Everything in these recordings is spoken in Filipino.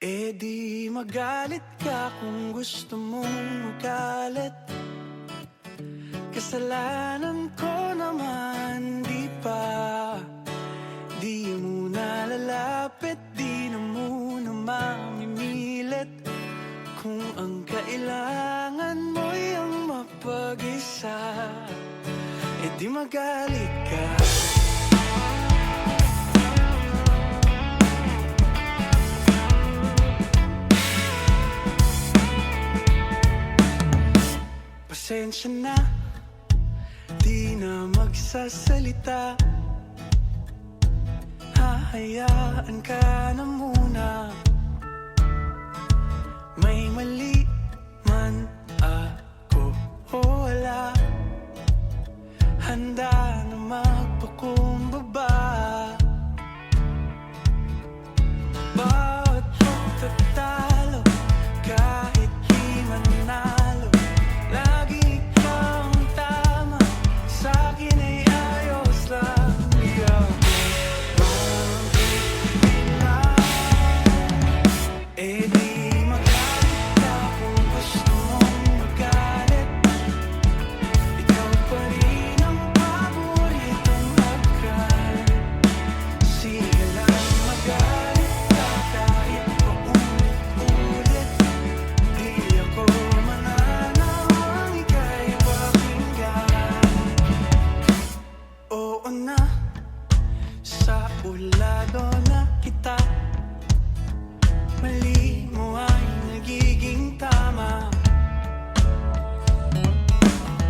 Eh di magalit ka kung gusto mong magalit. Kasalanan ko naman, di ba? Di mo nalalapit, di na muna mamimilit. Kung ang kailangan mo'y ang mapag-isa, eh di magalit ka. Pasensya na, di na magsasalita. Hahayaan ka na muna. May mali man ako o wala, handa na magpakumbaba. Bawat pagtatalo, kahit di manalo, lagi ikaw ang tama, sa'kin ay ayos lang. Di ako mabilang. Eh di magalit ka kung gusto mong magalit. Ikaw pa rin ang paboritong akal. Sige lang magalit ka kahit paulit-ulit. Di ako mananawang ika'y pakinggan. Oo na, sa ulado na kita. Mali mo ay nagiging tama.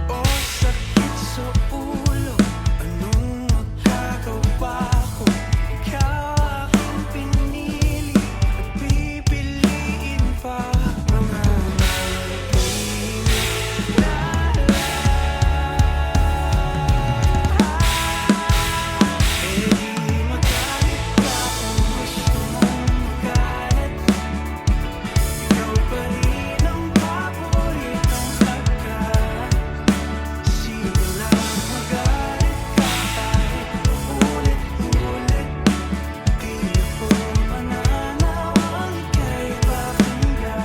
O sakit sa ulo, anong magagawa ko? Ikaw aking pinili at pipiliin pa. Mga nag-iinit na eh di magalit ka kung gusto mong magalit. Ikaw pa rin ang paboritong akal. Sige lang magalit ka kahit paulit-ulit. Di ako mananawang ika'y pakinggan.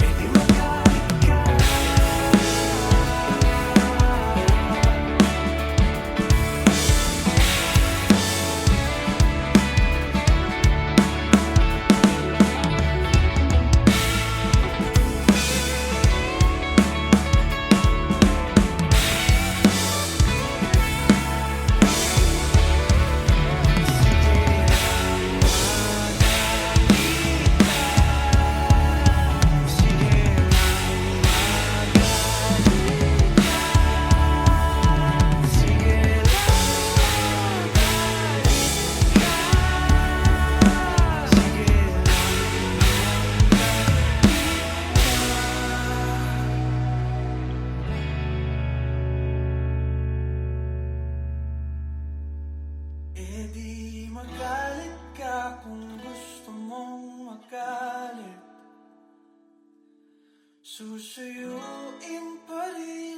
Eh di magalit ka. Eh di magalit ka kung gusto mong magalit. Susuyuin pa rin